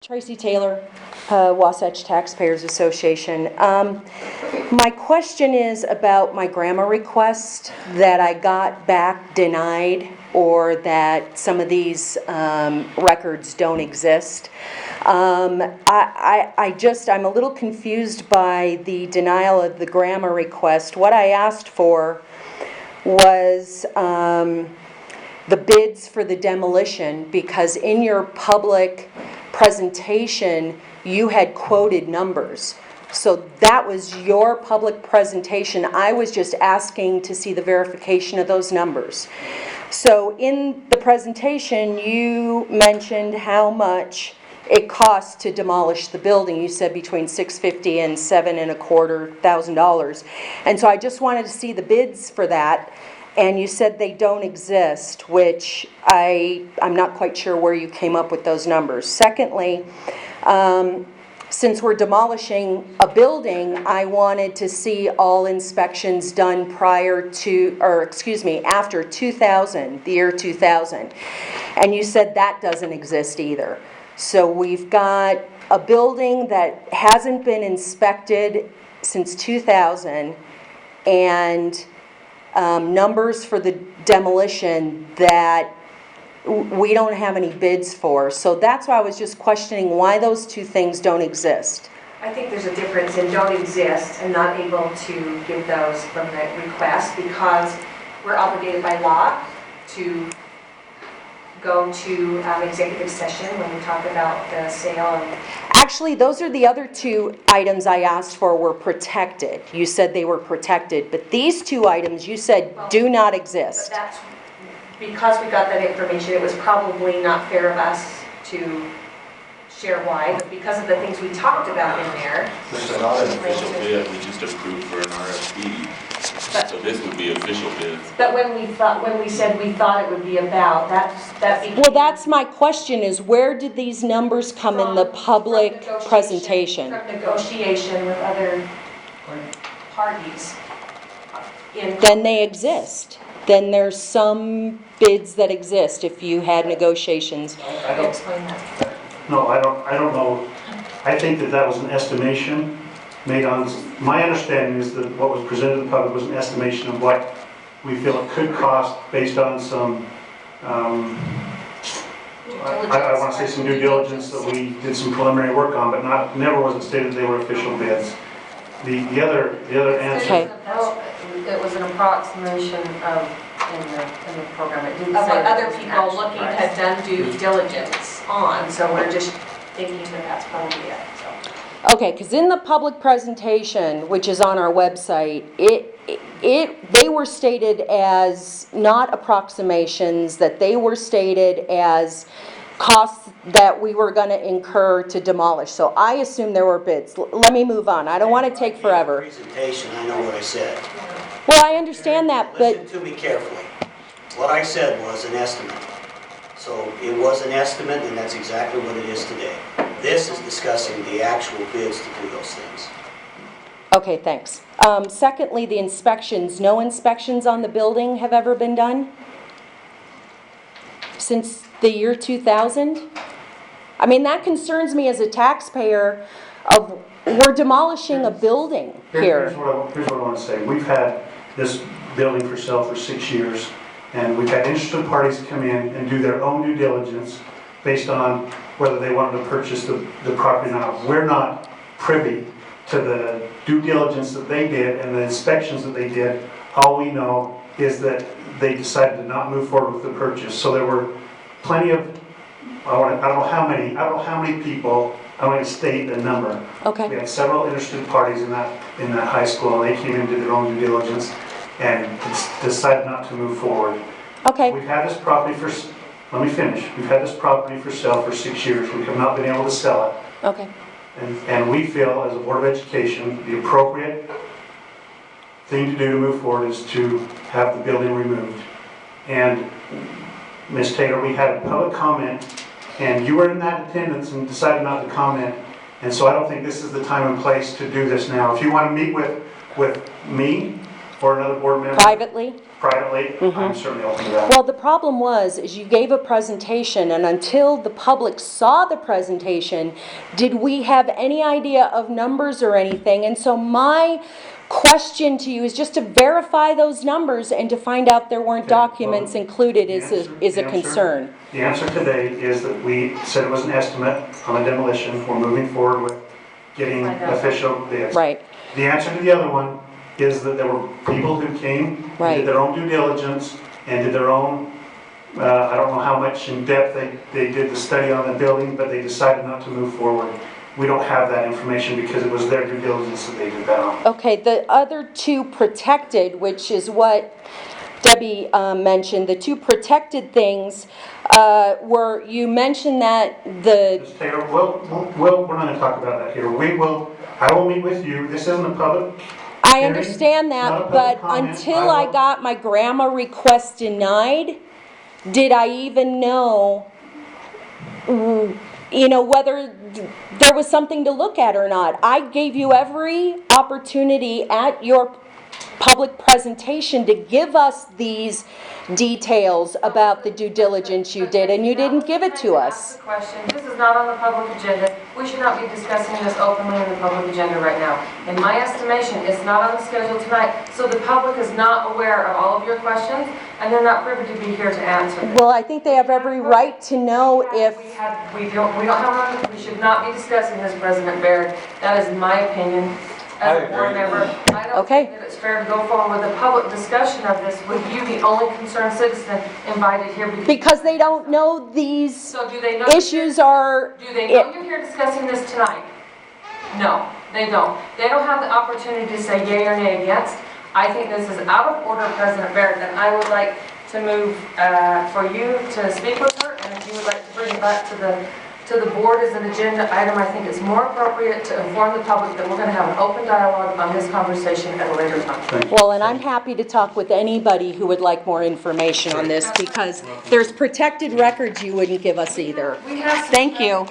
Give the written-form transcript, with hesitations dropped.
Tracy Taylor, Wasatch Taxpayers Association. My question is about my grandma request that I got back denied, or that some of these records don't exist. I'm a little confused by the denial of the grandma request. What I asked for was the bids for the demolition, because in your public presentation you had quoted numbers. So that was your public presentation. I was just asking to see the verification of those numbers. So in the presentation you mentioned how much it costs to demolish the building. You said between $650 and $7,250. And so I just wanted to see the bids for that. And you said they don't exist, which I'm not quite sure where you came up with those numbers. Secondly, since we're demolishing a building, I wanted to see all inspections done after 2000, the year 2000. And you said that doesn't exist either. So we've got a building that hasn't been inspected since 2000, and numbers for the demolition that we don't have any bids for. So that's why I was just questioning why those two things don't exist. I think there's a difference in don't exist and not able to give those from the request, because we're obligated by law to go to executive session when we talk about the sale. Actually, those are the other two items I asked for were protected. You said they were protected, but these two items you said do not exist. But that's because we got that information. It was probably not fair of us to share why, but because of the things we talked about in there. This is not an official bid, we just approved for an RFP. So this would be official bids. But when we said we thought it would be about, that became... Well, that's my question, is where did these numbers come in the public presentation? From negotiation with other parties. Then they exist. Then there's some bids that exist if you had negotiations. Explain that. No, I don't know. I think that was an estimation made on, my understanding is that what was presented to the public was an estimation of what we feel it could cost based on some, I want to say some due diligence that we did some preliminary work on, but never was it stated they were official bids. The other answer. Okay. It was an approximation of in the program. It didn't Of say what that other it was an people actual looking price. had done due diligence on, so we're just thinking that that's probably it. So. Okay, because in the public presentation, which is on our website, they were stated as not approximations, that they were stated as costs that we were going to incur to demolish. So I assume there were bids. Let me move on. I don't want to take forever. Presentation, I know what I said. Well, I understand that, but Listen to me carefully. What I said was an estimate. So it was an estimate, and that's exactly what it is today. This is discussing the actual bids to do those things. okay, thanks. Secondly, the inspections. No inspections on the building have ever been done since the year 2000? I mean, that concerns me as a taxpayer. We're demolishing a building here. Here's what I want to say. We've had this building for sale for 6 years, and we've had interested parties come in and do their own due diligence based on whether they wanted to purchase the property or not. We're not privy to the due diligence that they did and the inspections that they did. All we know is that they decided to not move forward with the purchase. So there were plenty of, I don't know how many people, I don't want to state the number. Okay. We had several interested parties in that high school, and they came in and did their own due diligence and decided not to move forward. Okay. We've had this property for, let me finish. We've had this property for sale for 6 years. We have not been able to sell it. Okay. And we feel, as a Board of Education, the appropriate thing to do to move forward is to have the building removed. And Ms. Taylor, we had a public comment, and you were in that attendance and decided not to comment. And so I don't think this is the time and place to do this now. If you want to meet with me or another board member Privately? privately, I'm certainly open to that. Well, the problem was, is you gave a presentation, and until the public saw the presentation, did we have any idea of numbers or anything? And so my question to you is just to verify those numbers and to find out there weren't Okay, well, documents included is a concern. The answer today is that we said it was an estimate on a demolition. We're moving forward with getting I know. official bids. Right, The answer to the other one is that there were people who came, Right. did their own due diligence, and did their own, I don't know how much in depth they did the study on the building, but they decided not to move forward. We don't have that information because it was their due diligence that they did that on. okay, the other two protected, which is what Debbie mentioned, the two protected things were, you mentioned that the, Ms. Taylor, we're not going to talk about that here. I will meet with you. This isn't a public. I understand Not a that, public but comment. until I got my grandma request denied, did I even know, whether there was something to look at or not? I gave you every opportunity at your public presentation to give us these details about the due diligence you did, and you didn't give it to us. Ask the question. This is not on the public agenda. We should not be discussing this openly on the public agenda right now. In my estimation, it's not on the schedule tonight, so the public is not aware of all of your questions, and they're not privy to be here to answer them. Well, I think they have every right to know if, We don't have, we should not be discussing this, President Baird. That is my opinion as a board member. I don't Okay. think that it's fair to go forward with a public discussion of this with you, the only concerned citizen, invited here. because they don't know these So do they know? issues are, Do they know you're here discussing this tonight? No, they don't. They don't have the opportunity to say yea or nay against. I think this is out of order, President Barrett, and I would like to move for you to speak with her, and if you would like to bring it back to the board as an agenda item, I think it's more appropriate to inform the public that we're going to have an open dialogue on this conversation at a later time. Thank you. well, and I'm happy to talk with anybody who would like more information on this, because there's protected records you wouldn't give us either. We have some- Thank you.